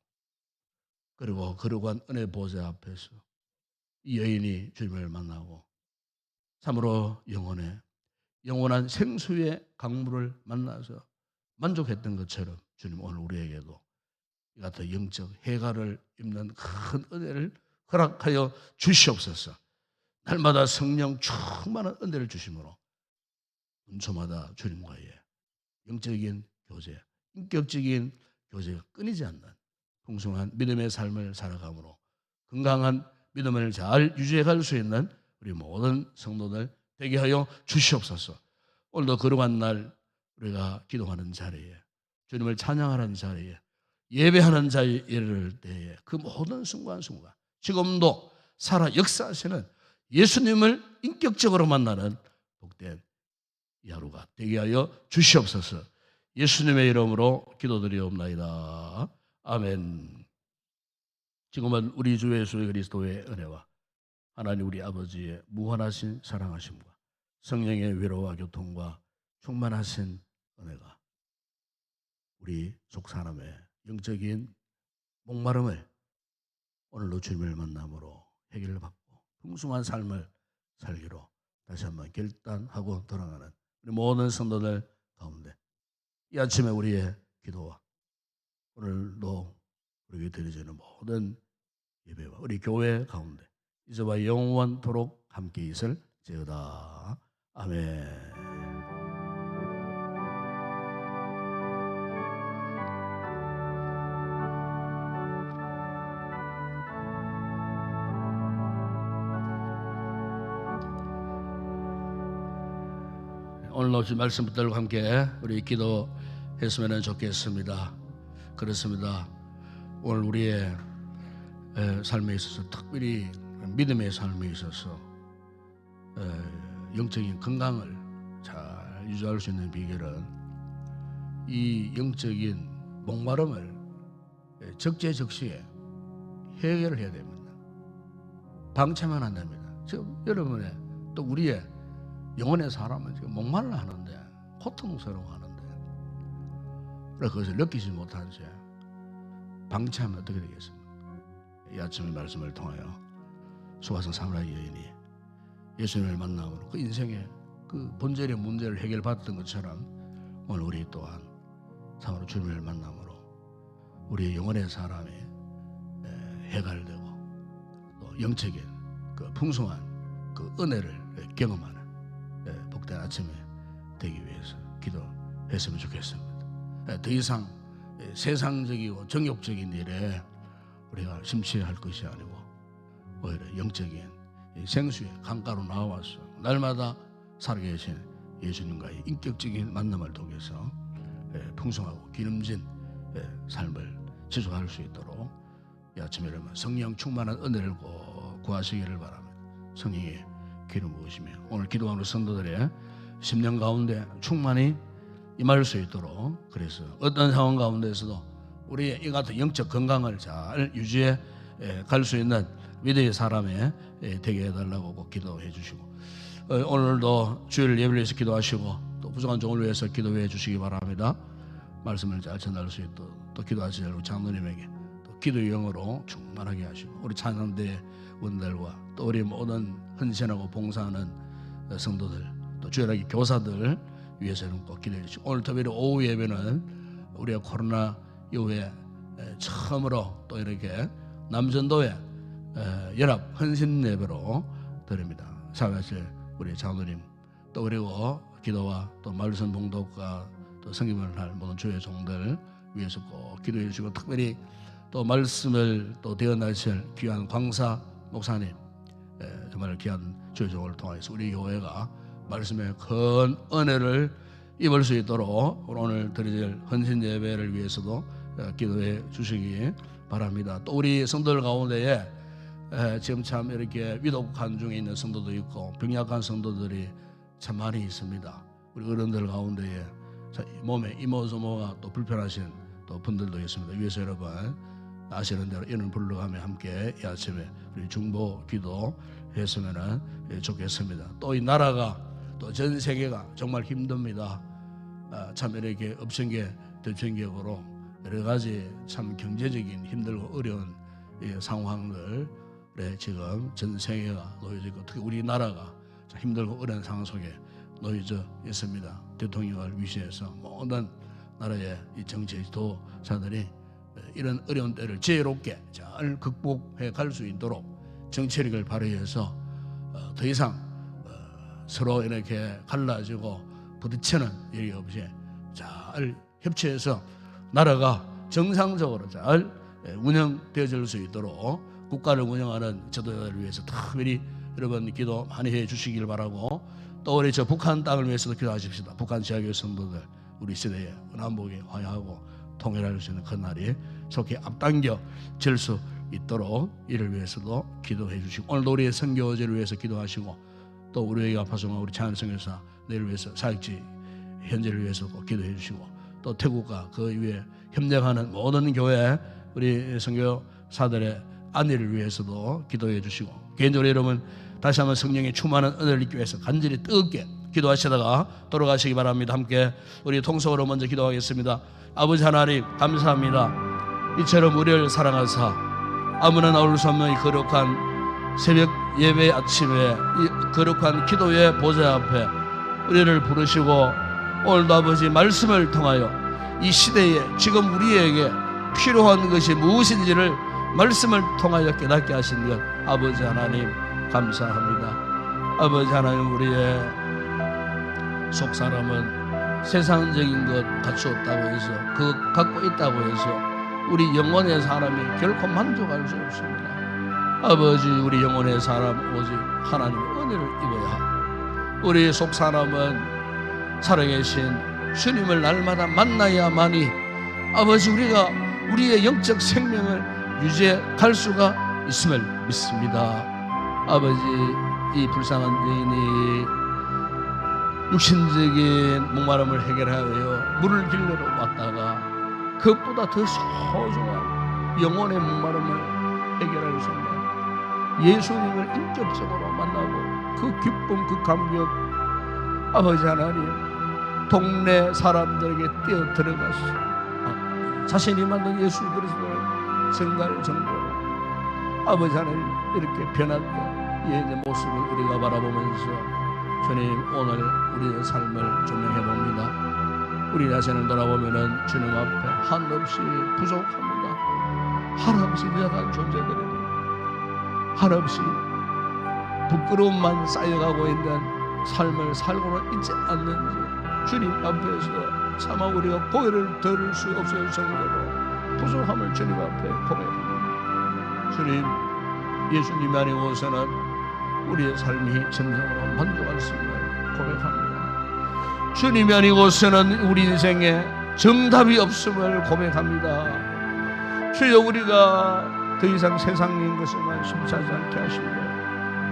그리고 거룩한 은혜 보좌 앞에서 이 여인이 주님을 만나고 참으로 영원한 생수의 강물을 만나서 만족했던 것처럼 주님 오늘 우리에게도 이 같은 영적 해가를 입는 큰 은혜를 허락하여 주시옵소서. 날마다 성령 충만한 은혜를 주심으로 분초마다 주님과의 영적인 교제, 인격적인 교제가 끊이지 않는 풍성한 믿음의 삶을 살아감으로 건강한 믿음을 잘 유지해 갈 수 있는 우리 모든 성도들 되게 하여 주시옵소서. 오늘도 거룩한 날 우리가 기도하는 자리에, 주님을 찬양하는 자리에, 예배하는 자리에 이를 때에 그 모든 순간순간 지금도 살아 역사하시는 예수님을 인격적으로 만나는 복된 이 하루가 되게 하여 주시옵소서. 예수님의 이름으로 기도드리옵나이다. 아멘. 지금은 우리 주 예수 그리스도의 은혜와 하나님 우리 아버지의 무한하신 사랑하심과 성령의 위로와 교통과 충만하신 은혜가 우리 속 사람의 영적인 목마름을 오늘로 주님을 만남으로 해결을 받고 풍성한 삶을 살기로 다시 한번 결단하고 돌아가는 우리 모든 성도들 가운데 이 아침에 우리의 기도와 오늘도 우리에게 드려지는 모든 예배와 우리 교회 가운데 이제와 영원토록 함께 있을지어다. 아멘. 오늘 오신 말씀 붙들고 함께 우리 기도했으면 좋겠습니다. 그렇습니다. 오늘 우리의 삶에 있어서 특별히 믿음의 삶에 있어서 영적인 건강을 잘 유지할 수 있는 비결은 이 영적인 목마름을 적재적시에 해결을 해야 됩니다. 방치하면 안 됩니다. 지금 여러분의 또 우리의 영혼의 사람은 지금 목말라 하는데 고통스러워하는데 그래서 그것을 느끼지 못한 채 방치하면 어떻게 되겠습니까? 이 아침의 말씀을 통하여 수가성 사므라이 여인이 예수님을 만남으로 그 인생의 그 본질의 문제를 해결받았던 것처럼 오늘 우리 또한 참으로 주님을 만남으로 우리의 영혼의 사람이 해갈되고 또 영적인 그 풍성한 그 은혜를 경험하는 복된 아침에 되기 위해서 기도했으면 좋겠습니다. 더 이상 세상적이고 정욕적인 일에 우리가 심취할 것이 아니고 오히려 영적인 생수의 강가로 나와서 날마다 살아계신 예수님과의 인격적인 만남을 통해서 풍성하고 기름진 삶을 지속할 수 있도록 이 아침에 성령 충만한 은혜를 꼭 구하시기를 바랍니다. 성령의 기름 부으시며 오늘 기도하는 성도들의 심령 가운데 충만히 임할 수 있도록 그래서 어떤 상황 가운데서도 우리의 이 같은 영적 건강을 잘 유지해 갈 수 있는 믿음의 사람이 되게 해달라고 꼭 기도해 주시고 오늘도 주일 예배를 위해서 기도하시고 또 부족한 종을 위해서 기도해 주시기 바랍니다. 말씀을 잘 전할 수 있도록 또 기도하실 우리 장로님에게 또 기도의 영으로 충만하게 하시고 우리 찬양대 원들과 또 우리 모든 헌신하고 봉사하는 성도들 또 주일학교 교사들 위해서는 꼭 기도해 주시고 오늘 특별히 오후 예배는 우리가 코로나 이후에 처음으로 또 이렇게 남전도에 연합 헌신 예배로 드립니다. 사회하실 우리 장로님 또 그리고 기도와 또 말씀 봉독과 또 성김을 할 모든 주의 종들 위해서 꼭 기도해 주시고 특별히 또 말씀을 또 대언하실 귀한 광사 목사님 정말 귀한 주의 종을 통해서 우리 교회가 말씀의 큰 은혜를 입을 수 있도록 오늘 드릴 헌신 예배를 위해서도 기도해 주시기 바랍니다. 또 우리 성도들 가운데에 지금 참 이렇게 위독한 중에 있는 성도도 있고 병약한 성도들이 참 많이 있습니다. 우리 어른들 가운데에 몸에 이모저모가 또 불편하신 또 분들도 있습니다. 위에서 여러분 아시는 대로 이런 불러가며 함께 이 아침에 우리 중보 기도했으면 좋겠습니다. 또 이 나라가 또 전 세계가 정말 힘듭니다. 참 이렇게 업천계 대천격으로 여러 가지 참 경제적인 힘들고 어려운 상황들에 지금 전 세계가 놓여져 있고 특히 우리나라가 힘들고 어려운 상황 속에 놓여져 있습니다. 대통령을 위시해서 모든 나라의 이 정치 지도자들이 이런 어려운 때를 지혜롭게 잘 극복해 갈 수 있도록 정치력을 발휘해서 더 이상 서로 이렇게 갈라지고 부딪히는 일이 없이 잘 협치해서 나라가 정상적으로 잘 운영되어질 수 있도록 국가를 운영하는 지도자를 위해서 특별히 여러분 기도 많이 해 주시길 바라고, 또 우리 저 북한 땅을 위해서도 기도하십시다. 북한 지역의 성도들 우리 시대에 남북이 화해하고 통일할 수 있는 그 날이 속히 앞당겨질 수 있도록 이를 위해서도 기도해 주시고, 오늘도 우리의 선교제를 위해서 기도하시고, 또 우리에게 아파서만 우리 차은 선교사 내를 위해서 사역지 현재를 위해서도 기도해 주시고, 또 태국과 그 위에 협력하는 모든 교회 우리 선교사들의 안위를 위해서도 기도해 주시고, 개인적으로 여러분 다시 한번 성령의 충만한 은혜를 입기 위해서 간절히 뜨겁게 기도하시다가 돌아가시기 바랍니다. 함께 우리 통성으로 먼저 기도하겠습니다. 아버지 하나님 감사합니다. 이처럼 우리를 사랑하사 아무나 나올 수 없는 이 거룩한 새벽 예배 아침에 이 거룩한 기도의 보좌 앞에 우리를 부르시고, 오늘도 아버지 말씀을 통하여 이 시대에 지금 우리에게 필요한 것이 무엇인지를 말씀을 통하여 깨닫게 하신 것 아버지 하나님 감사합니다. 아버지 하나님, 우리의 속사람은 세상적인 것 갖추었다고 해서 그 갖고 있다고 해서 우리 영혼의 사람이 결코 만족할 수 없습니다. 아버지, 우리 영혼의 사람 오직 하나님의 은혜를 입어야 하고, 우리 속사람은 살아계신 주님을 날마다 만나야만이 아버지 우리가 우리의 영적 생명을 유지해 갈 수가 있음을 믿습니다. 아버지, 이 불쌍한 여인이 육신적인 목마름을 해결하여 물을 길러러 왔다가 그것보다 더 소중한 영혼의 목마름을 해결할 수 있는 예수님을 인격적으로 만나고 그 기쁨, 그 감격, 아버지 하나님 동네 사람들에게 뛰어 들어가서 자신이 만든 예수 그리스도를 증거할 정도로 아버지 하나님 이렇게 변화된 예의 모습을 우리가 바라보면서 주님, 오늘 우리의 삶을 조명해 봅니다. 우리 자신을 돌아보면은 주님 앞에 한없이 부족합니다. 한없이 미약한 존재들입니다. 한없이 부끄러움만 쌓여가고 있는 삶을 살고는 있지 않는지 주님 앞에서 차마 우리가 고개를 들을 수 없을 정도로 부족함을 주님 앞에 고백합니다. 주님, 예수님 아니고서는 우리의 삶이 진정으로 만족할 수 있는 고백합니다. 주님이 아니고서는 우리 인생에 정답이 없음을 고백합니다. 주여, 우리가 더 이상 세상적인 것을만 심취하지 않게 하시고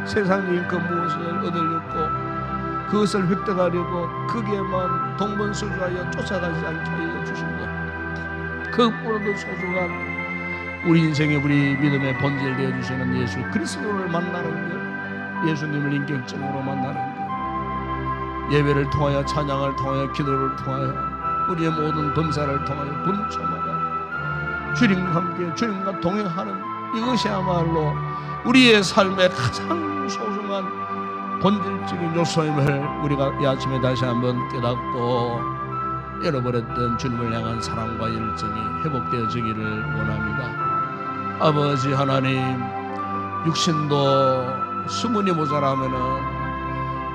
세상적인 그 무엇을 얻으려고 그것을 획득하려고 거기에만 동분서주하여 쫓아가지 않게 하여 주시고, 그것보다도 소중한 우리 인생의 우리 믿음의 본질 되어 주시는 예수 그리스도를 만나는 것, 예수님을 인격적으로 만나는 것, 예배를 통하여 찬양을 통하여 기도를 통하여 우리의 모든 범사를 통하여 분초마다 주님과 함께 주님과 동행하는 이것이야말로 우리의 삶의 가장 소중한 본질적인 요소임을 우리가 이 아침에 다시 한번 깨닫고 잃어버렸던 주님을 향한 사랑과 열정이 회복되어지기를 원합니다. 아버지 하나님, 육신도 수문이 모자라면은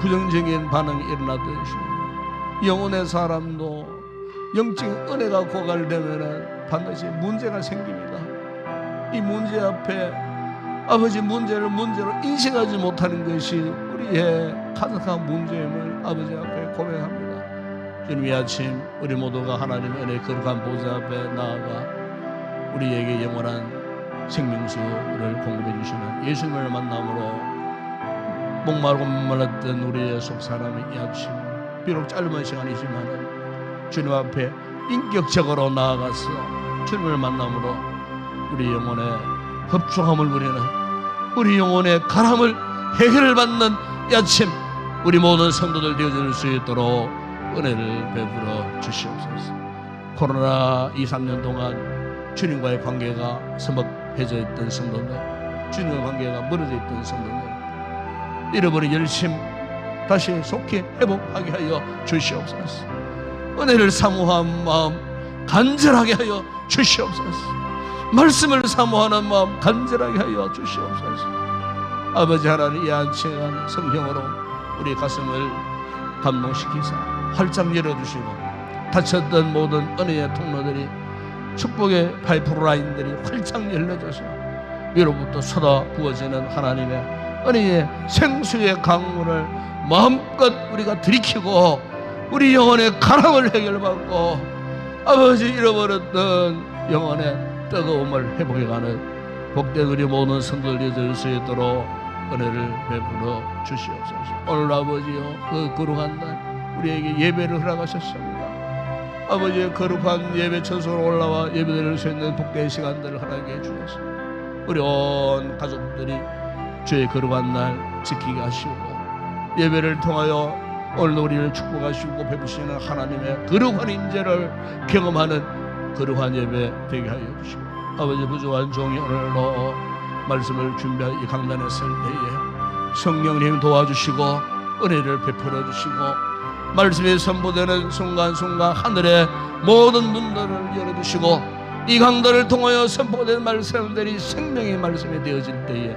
부정적인 반응이 일어나듯이 영혼의 사람도 영적 은혜가 고갈되면은 반드시 문제가 생깁니다. 이 문제 앞에 아버지 문제를 문제로 인식하지 못하는 것이 우리의 가득한 문제임을 아버지 앞에 고백합니다. 주님, 이 아침 우리 모두가 하나님의 은혜 거룩한 보좌 앞에 나아가 우리에게 영원한 생명수를 공급해 주시는 예수님을 만남으로 목마르고 목말랐던 우리의 속사람이 이 아침 비록 짧은 시간이지만 주님 앞에 인격적으로 나아가서 주님을 만남으로 우리 영혼의 흡족함을 누리는, 우리 영혼의 가람을 해결을 받는 이 아침 우리 모든 성도들 되어질 수 있도록 은혜를 베풀어 주시옵소서. 코로나 2-3년 동안 주님과의 관계가 서먹해져 있던 성도들, 주님과의 관계가 멀어져 있던 성도들, 잃어버린 열심 다시 속히 회복하게 하여 주시옵소서. 은혜를 사모한 마음 간절하게 하여 주시옵소서. 말씀을 사모하는 마음 간절하게 하여 주시옵소서. 아버지 하나님, 이 안치한 성경으로 우리 가슴을 감동시키사 활짝 열어주시고 닫혔던 모든 은혜의 통로들이, 축복의 파이프라인들이 활짝 열려져서 위로부터 쏟아 부어지는 하나님의 은혜의 생수의 강물을 마음껏 우리가 들이키고 우리 영혼의 가랑을 해결받고 아버지 잃어버렸던 영혼의 뜨거움을 회복해가는 복된 우리 모든 성도들이 될 수 있도록 은혜를 베풀어 주시옵소서. 오늘 아버지요, 그 거룩한 날 우리에게 예배를 허락하셨습니다. 아버지의 거룩한 예배 천소로 올라와 예배드릴 수 있는 복된 시간들을 허락해 주셔서 우리 온 가족들이 주의 거룩한 날 지키게 하시고 예배를 통하여 오늘 우리를 축복하시고 베푸시는 하나님의 거룩한 임재를 경험하는 거룩한 예배 되게 하여 주시고 아버지 부족한 종이 오늘로 말씀을 준비할 이 강단에 설 때에 성령님 도와주시고 은혜를 베풀어 주시고 말씀이 선포되는 순간순간 하늘의 모든 문들을 열어주시고 이 강단을 통하여 선포된 말씀들이 생명의 말씀이 되어질 때에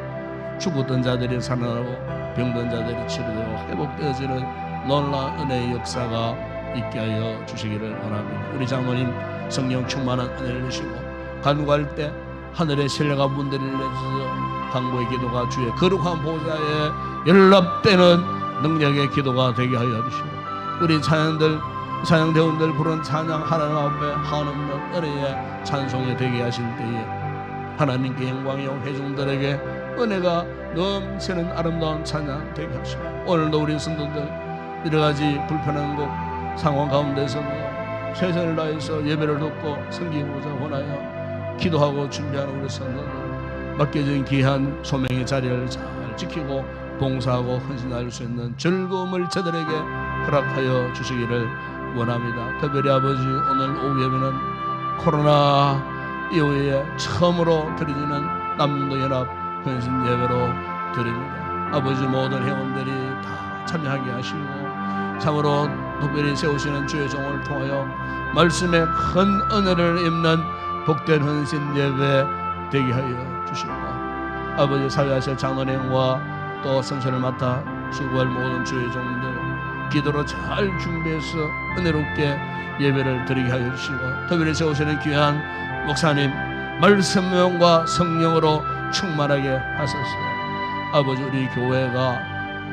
죽었던 자들이 살아나고 병든 자들이 치료되고 회복되어지는 놀라운 은혜의 역사가 있게 하여 주시기를 원합니다. 우리 장로님 성령 충만한 은혜를 주시고 간구할 때 하늘의 신뢰가 문들을 내주셔서 강구의 기도가 주의 거룩한 보좌에 연락되는 능력의 기도가 되게 하여 주시고 우리 찬양대원들 부른 찬양 하나님 앞에 한없는 은혜의 찬송이 되게 하실 때에 하나님께 영광이요 회중들에게 은혜가 넘치는 아름다운 찬양 되게 하시고 오늘도 우리 성도들 여러가지 불편한 곳 상황 가운데서도 최선을 다해서 예배를 듣고 섬기고자 원하여 기도하고 준비하는 우리 성도들 맡겨진 귀한 소명의 자리를 잘 지키고 봉사하고 헌신할 수 있는 즐거움을 저들에게 허락하여 주시기를 원합니다. 특별히 아버지 오늘 오후 예배는 코로나 이후에 처음으로 드려지는 남도 연합 헌신 예배로 드립니다. 아버지 모든 회원들이 다 참여하게 하시고 참으로 특별히 세우시는 주의 종을 통하여 말씀의 큰 은혜를 입는 복된 헌신 예배 되게 하여 주시고 아버지 사회하실 장로님과 또 선선을 맡아 수고할 모든 주의 종들 기도로 잘 준비해서 은혜롭게 예배를 드리게 하여 주시고 특별히 세우시는 귀한 목사님 말씀과 성령으로 충만하게 하소서. 아버지 우리 교회가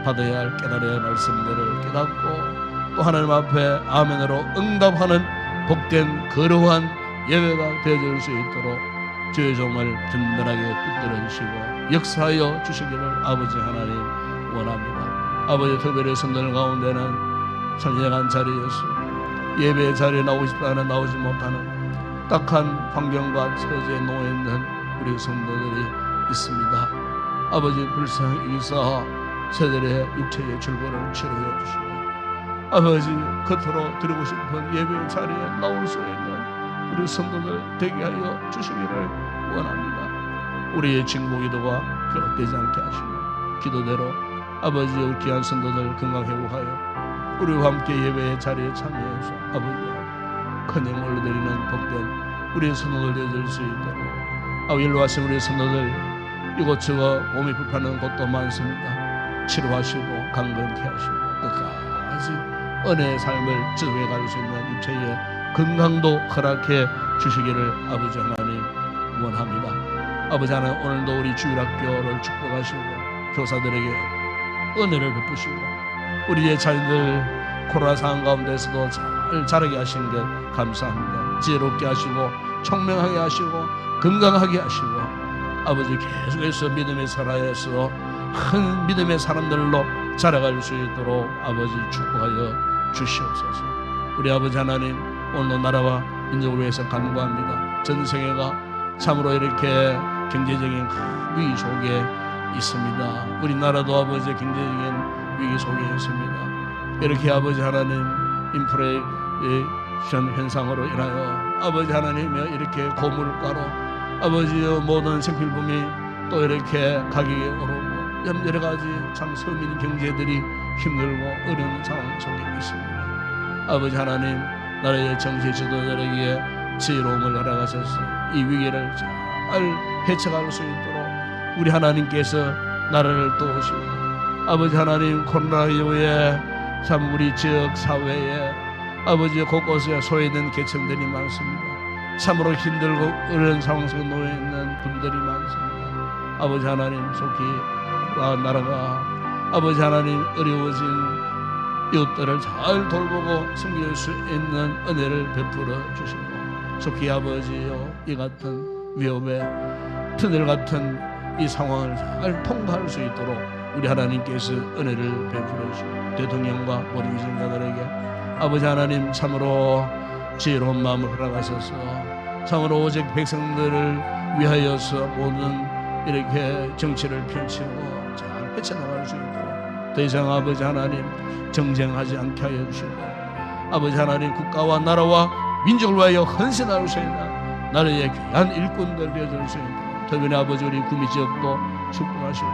받아야 할 깨달아야 할 말씀들을 깨닫고 또 하나님 앞에 아멘으로 응답하는 복된 거룩한 예배가 되어질 수 있도록 주의 종을 든든하게 붙들어 주시고 역사하여 주시기를 아버지 하나님 원합니다. 아버지 특별히 성도들 가운데는 선량한 자리에서 예배의 자리에 나오고 싶다는 나오지 못하는 딱한 환경과 처지에 놓여있는 우리 성도들이 있습니다. 아버지 불쌍히 여기서 저들의 육체의 즐거움을 치료해 주시고 아버지 겉으로 드리고 싶은 예배의 자리에 나올 수 있는 우리 성도들 되게 하여 주시기를 원합니다. 우리의 진공기도가 비롯되지 않게 하시고 기도대로 아버지 우리 귀한 성도들 건강 회복하여 우리와 함께 예배의 자리에 참여해서 아버지와 큰 영광을 드리는 복된 우리의 성도들 되어질 수 있도록 일로 하신 우리 성도들 이곳저곳 몸이 불편한 곳도 많습니다. 치료하시고 강건케 하시고 끝까지 은혜의 삶을 지속해 갈 수 있는 육체의 건강도 허락해 주시기를 아버지 하나님 원합니다. 아버지 하나님 오늘도 우리 주일학교를 축복하시고 교사들에게 은혜를 베푸시고 우리의 자녀들 코로나 상황 가운데서도 잘 자라게 하시는 것 감사합니다. 지혜롭게 하시고 총명하게 하시고 건강하게 하시고 아버지 계속해서 믿음의 살아에서 큰 믿음의 사람들로 자라갈 수 있도록 아버지 축복하여 주시옵소서. 우리 아버지 하나님 오늘 나라와 민족을 위해서 간구합니다. 전 세계가 참으로 이렇게 경제적인 위기 속에 있습니다. 우리나라도 아버지 경제적인 위기 속에 있습니다. 이렇게 아버지 하나님 인플레이션 현상으로 인하여 아버지 하나님의 이렇게 고물가로 아버지의 모든 생필품이 또 이렇게 가격이 오르고 여러 가지 참 서민 경제들이 힘들고 어려운 상황 속에 있습니다. 아버지 하나님 나라의 정치 지도자에게 지혜로움을 허락하셔서 이 위기를 잘 헤쳐갈 수 있도록 우리 하나님께서 나라를 도우시고 아버지 하나님 코로나 이후에 참 우리 지역 사회에 아버지 곳곳에 소외된 계층들이 많습니다. 참으로 힘들고 어려운 상황 속에 놓여 있는 분들이 많습니다. 아버지 하나님 속히 나라가 아버지 하나님 어려워진 이웃들을 잘 돌보고 섬길 수 있는 은혜를 베풀어 주시고 속히 아버지여 이 같은 위험에 터널 같은 이 상황을 잘 통과할 수 있도록 우리 하나님께서 은혜를 베풀어 주시고 대통령과 모든 위생자들에게 아버지 하나님 참으로 지혜로운 마음을 허락하셔서 참으로 오직 백성들을 위하여서 모든 이렇게 정치를 펼치고 잘 헤쳐나갈 수 있도록 더 이상 아버지 하나님 정쟁하지 않게 하여 주시고 아버지 하나님 국가와 나라와 민족을 위하여 헌신할 수 있는 나라의 귀한 일꾼들 되어줄 수 있도록 특별히 아버지 우리 구미지역도 축복하시고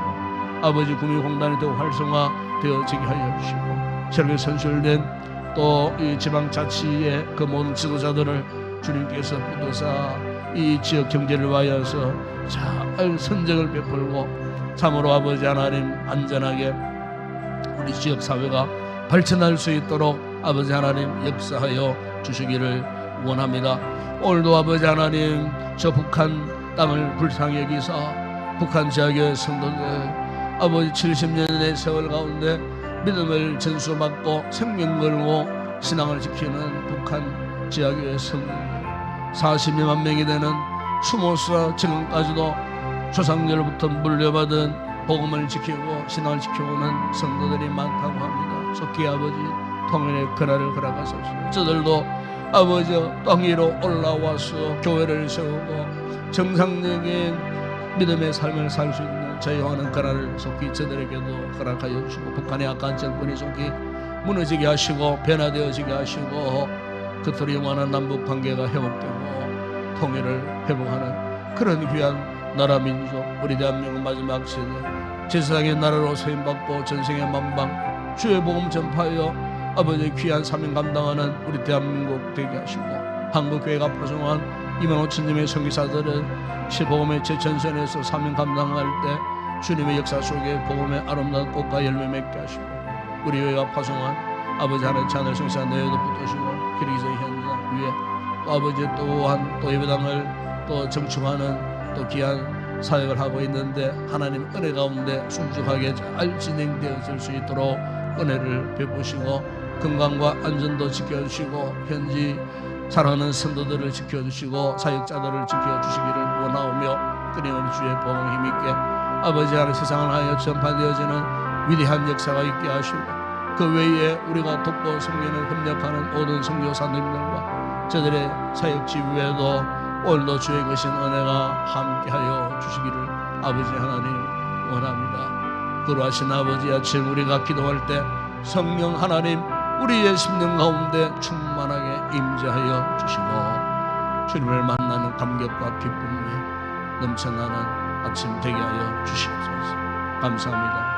아버지 구미공단이 더 활성화되어지게 하여 주시고 새롭게 선출된 또 이 지방자치의 그 모든 지도자들을 주님께서 붙드사 이 지역 경제를 위하여서 잘 선정을 베풀고 참으로 아버지 하나님 안전하게 우리 지역 사회가 발전할 수 있도록 아버지 하나님 역사하여 주시기를 원합니다. 오늘도 아버지 하나님 저 북한 땅을 불쌍히 여기사 북한 지역의 성도들 아버지 70년의 세월 가운데 믿음을 전수받고 생명 걸고 신앙을 지키는 북한 지역의 성도들 42만 명이 되는 수모사 지금까지도 조상들로부터 물려받은 복음을 지키고 신앙을 지켜오는 성도들이 많다고 합니다. 속히 아버지 통일의 그날을 허락하소서. 저들도 아버지 땅 위로 올라와서 교회를 세우고 정상적인 믿음의 삶을 살 수 있는 자유하는 그날을 속히 저들에게도 허락하여 주시고 북한의 악한 정권이 속히 무너지게 하시고 변화되어지게 하시고 그토록 영원한 남북 관계가 회복되고 통일을 회복하는 그런 귀한 나라 민족 우리 대한민국 마지막 세대 제사장의 나라로 세임받고 전생의 만방 주의 복음 전파하여 아버지의 귀한 사명 감당하는 우리 대한민국 되게 하시고 한국교회가 파송한 2만 5천님의 선교사들은 시복음의 제천선에서 사명 감당할 때 주님의 역사 속에 복음의 아름다운 꽃과 열매 맺게 하시고 우리 교회가 파송한 아버지 하나님 찬양 성사 너희도 붙으시고 기리기의 현장 위에 또 아버지 또한 또 예배당을 또 정축하는 또 귀한 사역을 하고 있는데 하나님 은혜 가운데 순종하게 잘 진행되어질 수 있도록 은혜를 베푸시고 건강과 안전도 지켜주시고 현지 사랑하는 성도들을 지켜주시고 사역자들을 지켜주시기를 원하오며 끊임없이 주의 복음 힘있게 아버지 하나님 세상을 하여 전파되어지는 위대한 역사가 있게 하시고 그 외에 우리가 돕고 섬기는 협력하는 모든 선교사님들과 저들의 사역지 위에도 오늘도 주의 거신 은혜가 함께하여 주시기를 아버지 하나님 원합니다. 그러하신 아버지 아침 우리가 기도할 때 성령 하나님 우리의 심령 가운데 충만하게 임재하여 주시고 주님을 만나는 감격과 기쁨이 넘쳐나는 아침 되게 하여 주시옵소서. 감사합니다.